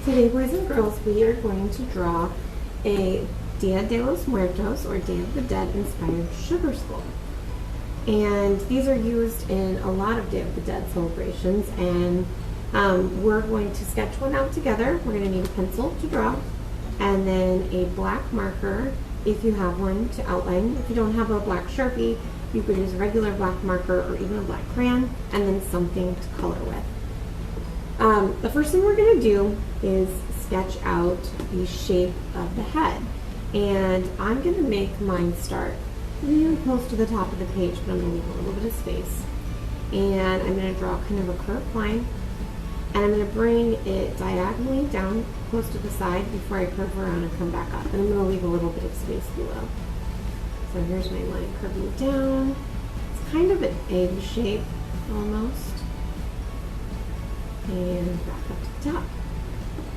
Today, boys and girls, we are going to draw a Dia de los Muertos, or Day of the Dead, inspired sugar skull. And these are used in a lot of Day of the Dead celebrations, and we're going to sketch one out together. We're going to need a pencil to draw, and then a black marker, if you have one, to outline. If you don't have a black Sharpie, you could use a regular black marker or even a black crayon, and then something to color with. The first thing we're going to do is sketch out the shape of the head. And I'm going to make mine start really close to the top of the page, but I'm going to leave a little bit of space. And I'm going to draw kind of a curved line. And I'm going to bring it diagonally down close to the side before I curve around and come back up. And I'm going to leave a little bit of space below. So here's my line curving down. It's kind of an egg shape almost. And back up to the top.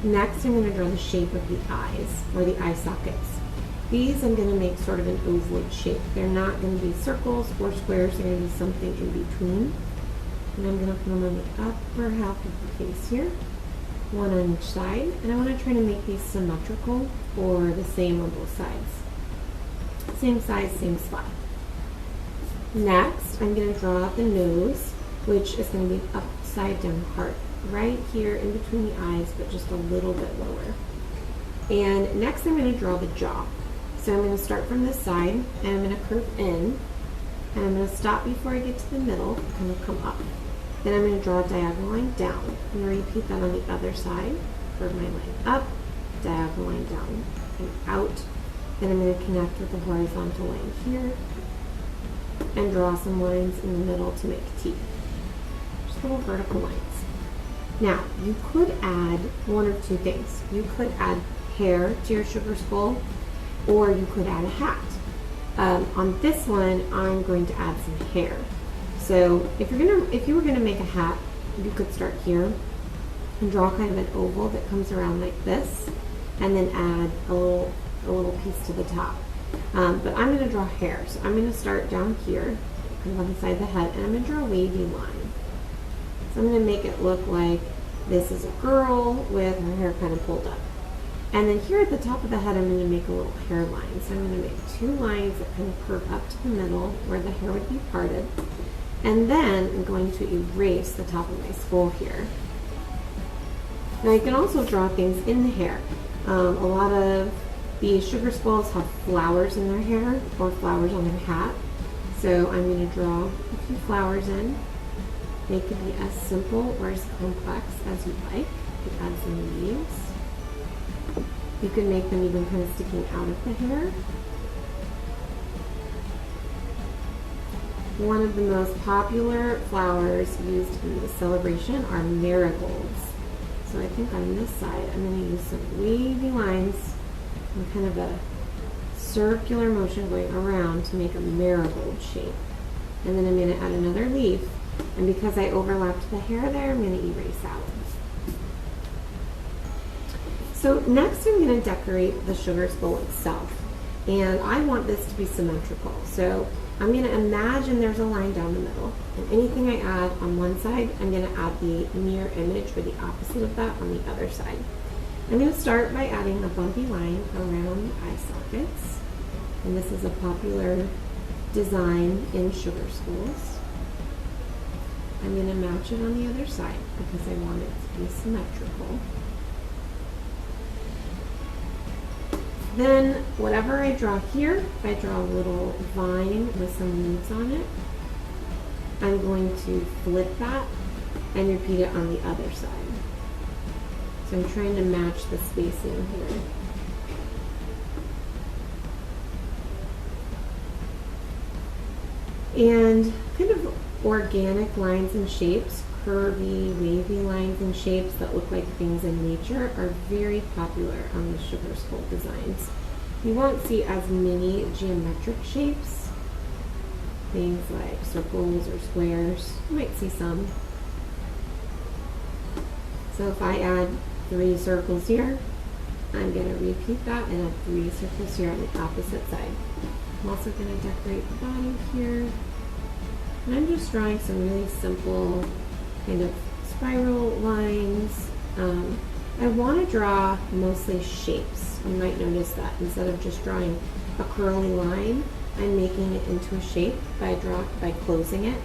Next, I'm going to draw the shape of the eyes, or the eye sockets. These I'm going to make sort of an ovoid shape. They're not going to be circles or squares. They're going to be something in between. And I'm going to put them on the upper half of the face here, one on each side. And I want to try to make these symmetrical, or the same on both sides. Same size, same spot. Next, I'm going to draw out the nose, which is going to be an upside down heart, right here in between the eyes, but just a little bit lower. And next I'm going to draw the jaw. So I'm going to start from this side, and I'm going to curve in, and I'm going to stop before I get to the middle, kind of come up. Then I'm going to draw a diagonal line down. I'm going to repeat that on the other side. Curve my line up, diagonal line down, and out. Then I'm going to connect with the horizontal line here, and draw some lines in the middle to make teeth. Just little vertical lines. Now, you could add one of two things. You could add hair to your sugar skull, or you could add a hat. On this one, I'm going to add some hair. So if you were gonna make a hat, you could start here and draw kind of an oval that comes around like this, and then add a little piece to the top. But I'm gonna draw hair, so I'm gonna start down here, kind of on the side of the head, and I'm gonna draw a wavy line. So I'm going to make it look like this is a girl with her hair kind of pulled up. And then here at the top of the head, I'm going to make a little hairline. So I'm going to make two lines that kind of curve up to the middle where the hair would be parted. And then I'm going to erase the top of my skull here. Now you can also draw things in the hair. A lot of the sugar skulls have flowers in their hair or flowers on their hat. So I'm going to draw a few flowers in. They could be as simple or as complex as you like. You could add some leaves. You could make them even kind of sticking out of the hair. One of the most popular flowers used in the celebration are marigolds. So I think on this side, I'm going to use some wavy lines and kind of a circular motion going around to make a marigold shape. And then I'm going to add another leaf. And because I overlapped the hair there, I'm going to erase out. So next I'm going to decorate the sugar skull itself. And I want this to be symmetrical. So I'm going to imagine there's a line down the middle. And anything I add on one side, I'm going to add the mirror image or the opposite of that on the other side. I'm going to start by adding a bumpy line around the eye sockets. And this is a popular design in sugar skulls. I'm going to match it on the other side because I want it to be symmetrical. Then whatever I draw here, if I draw a little vine with some leaves on it, I'm going to flip that and repeat it on the other side. So I'm trying to match the spacing here. And kind of organic lines and shapes, curvy, wavy lines and shapes that look like things in nature are very popular on the sugar skull designs. You won't see as many geometric shapes, things like circles or squares. You might see some. So if I add 3 circles here, I'm going to repeat that and add 3 circles here on the opposite side. I'm also going to decorate the body here. And I'm just drawing some really simple kind of spiral lines I want to draw mostly shapes. You might notice that instead of just drawing a curly line, I'm making it into a shape by closing it.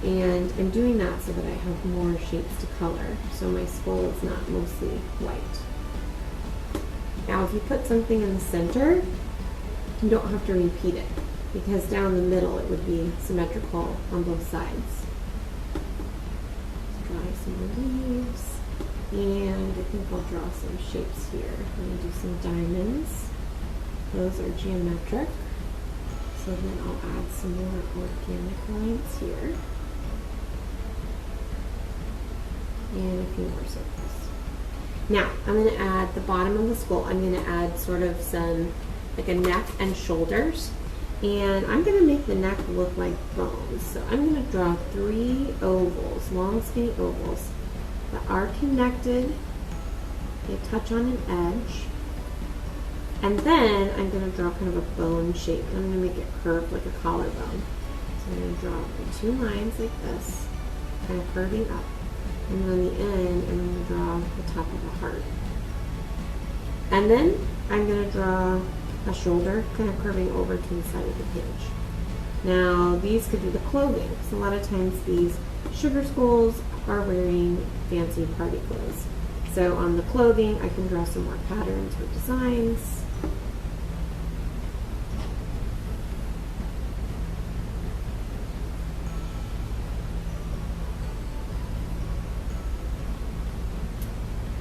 And I'm doing that so that I have more shapes to color, so my skull is not mostly white. Now if you put something in the center, you don't have to repeat it, because down the middle it would be symmetrical on both sides. Let's draw some more leaves. And I think I'll draw some shapes here. I'm going to do some diamonds. Those are geometric. So then I'll add some more organic lines here. And a few more circles. Now, I'm going to add the bottom of the skull. I'm going to add sort of some, like a neck and shoulders. And I'm going to make the neck look like bones. So I'm going to draw 3 ovals, long skinny ovals, that are connected. They touch on an edge. And then I'm going to draw kind of a bone shape. I'm going to make it curved like a collarbone. So I'm going to draw the 2 lines like this, kind of curving up. And then on the end, I'm going to draw the top of a heart. And then I'm going to draw a shoulder kind of curving over to the side of the page. Now, these could be the clothing. So a lot of times these sugar skulls are wearing fancy party clothes. So on the clothing, I can draw some more patterns or designs.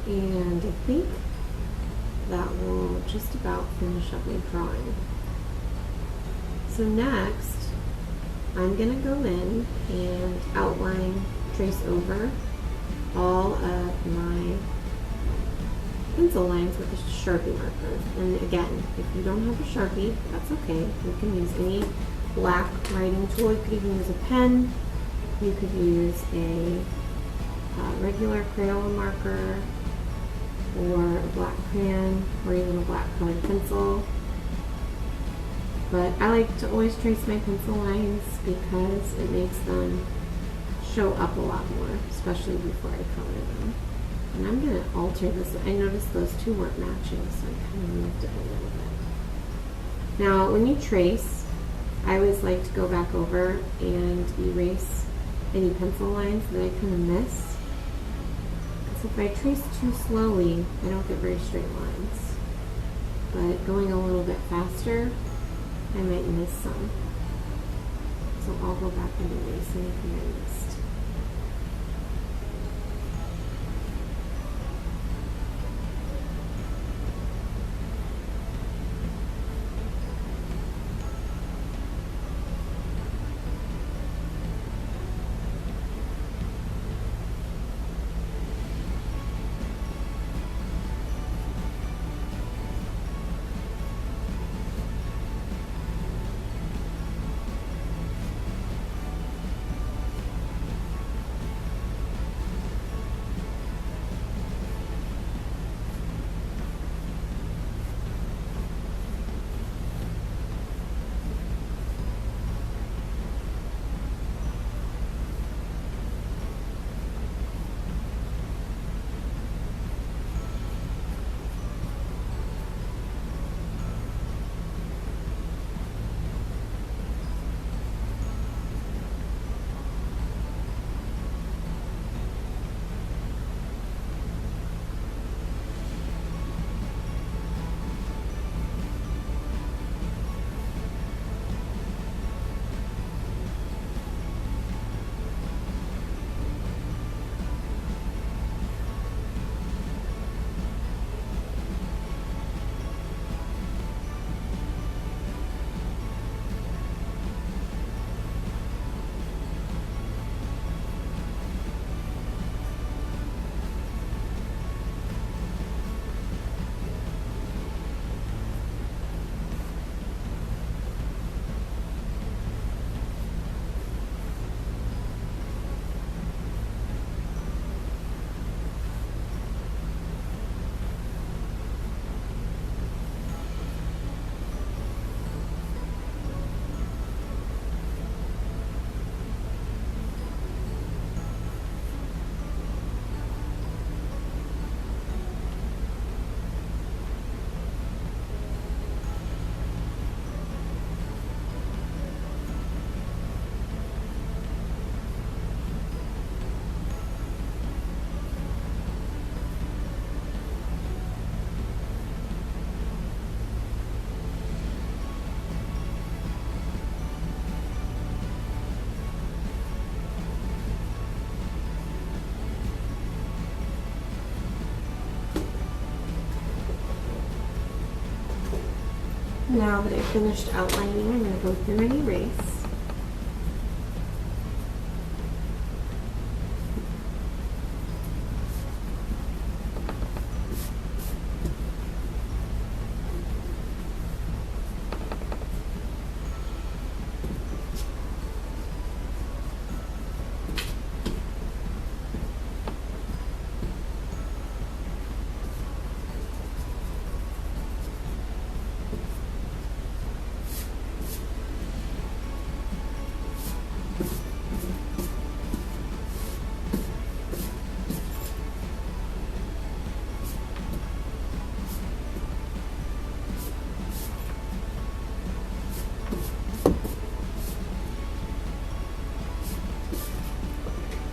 And I think that will just about finish up my drawing. So next, I'm going to go in and outline, trace over all of my pencil lines with a Sharpie marker. And again, if you don't have a Sharpie, that's okay. You can use any black writing tool. You could even use a pen. You could use a regular Crayola marker, or a black crayon, or even a black colored pencil. But I like to always trace my pencil lines because it makes them show up a lot more, especially before I color them. And I'm going to alter this. I noticed those 2 weren't matching, so I kind of moved it a little bit. Now, when you trace, I always like to go back over and erase any pencil lines that I kind of miss. So if I trace too slowly, I don't get very straight lines. But going a little bit faster, I might miss some. So I'll go back and erase anything I missed. Now that I've finished outlining, I'm going to go through and erase.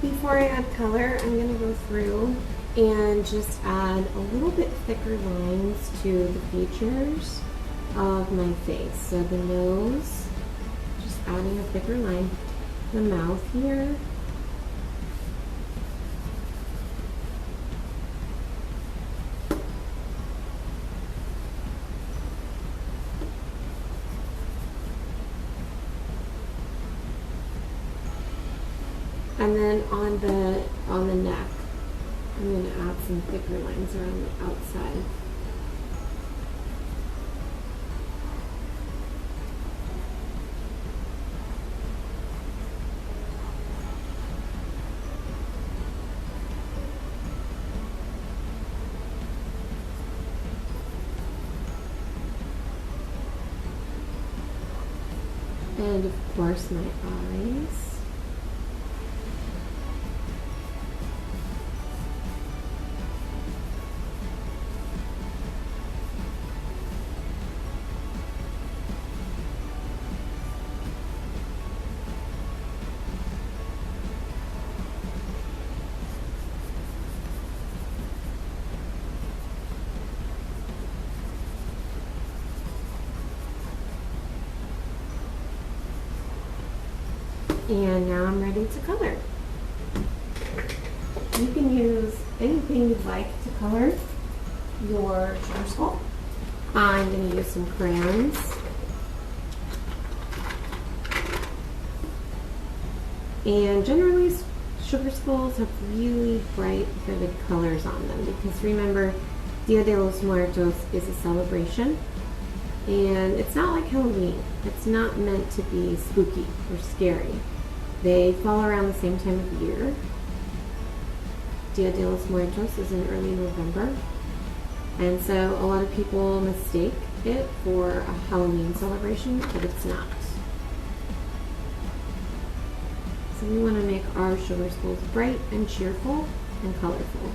Before I add color, I'm going to go through and just add a little bit thicker lines to the features of my face. So the nose, just adding a thicker line. The mouth here. And then on the neck, I'm going to add some thicker lines around the outside. And of course my eyes. And now I'm ready to color. You can use anything you'd like to color your sugar skull. I'm going to use some crayons. And generally, sugar skulls have really bright, vivid colors on them because remember, Dia de los Muertos is a celebration. And it's not like Halloween. It's not meant to be spooky or scary. They fall around the same time of year. Dia de los Muertos is in early November. And so a lot of people mistake it for a Halloween celebration, but it's not. So we want to make our sugar skulls bright and cheerful and colorful.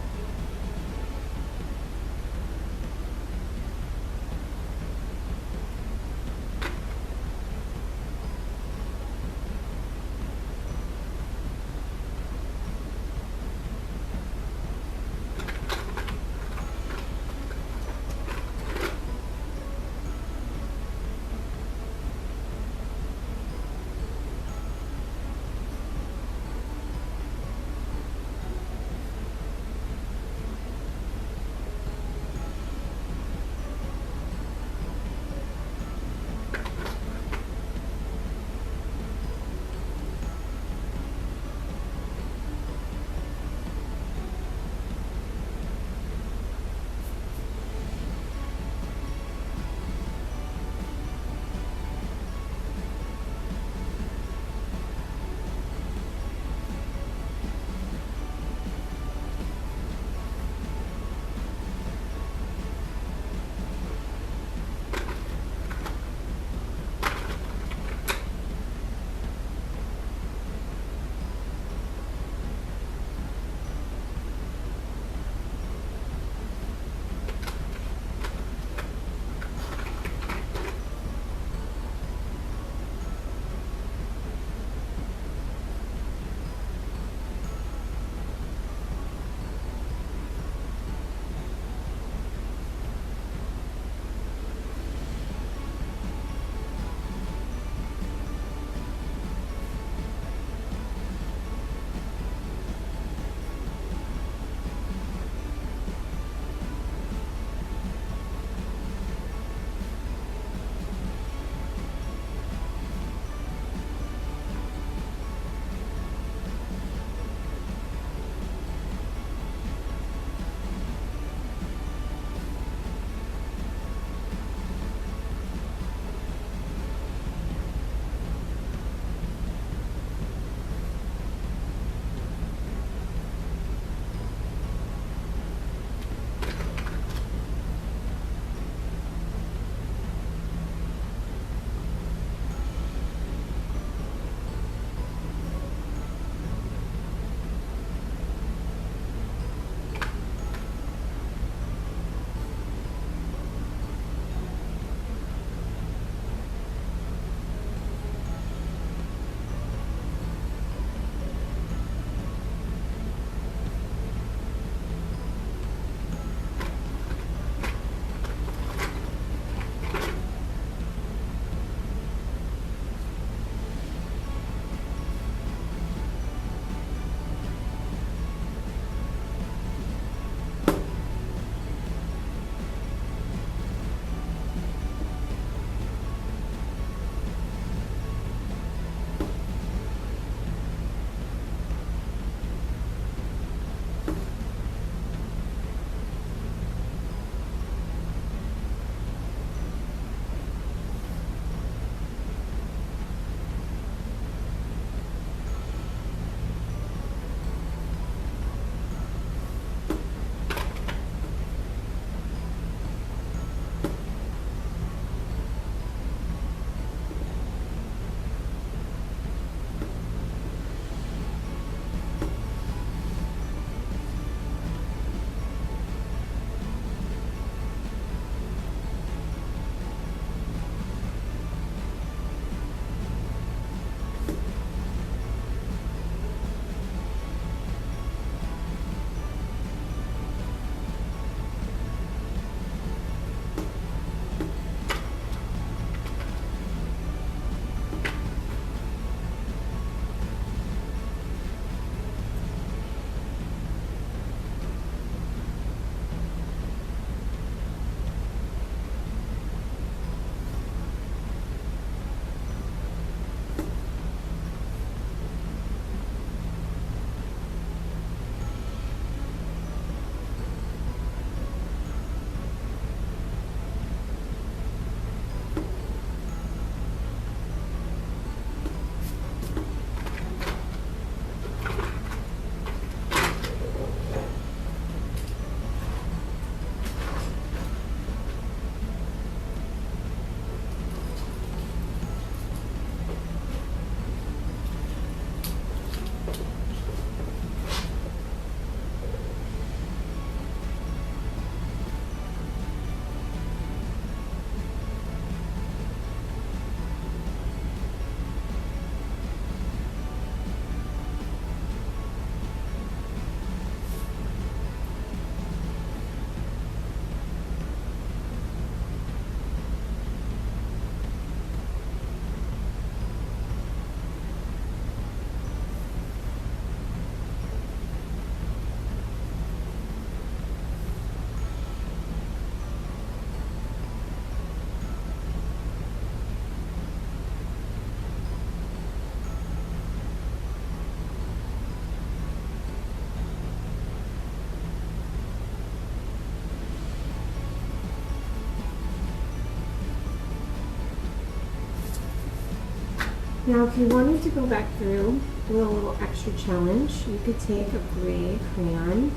Now, if you wanted to go back through with a little extra challenge, you could take a gray crayon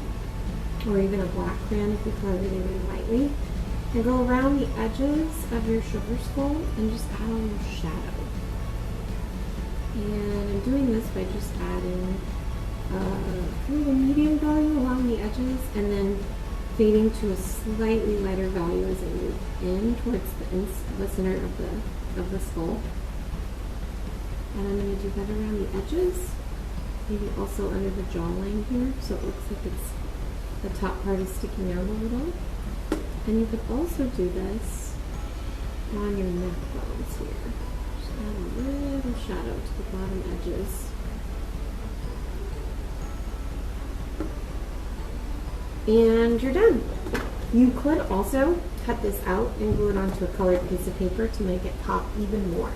or even a black crayon if you color really, really lightly, and go around the edges of your sugar skull and just add a little shadow. And I'm doing this by just adding kind of a medium value along the edges and then fading to a slightly lighter value as I move in towards the center of the skull. And I'm going to do that around the edges, maybe also under the jawline here, so it looks like the top part is sticking out a little. And you could also do this on your neck bones here. Just add a little shadow to the bottom edges. And you're done. You could also cut this out and glue it onto a colored piece of paper to make it pop even more.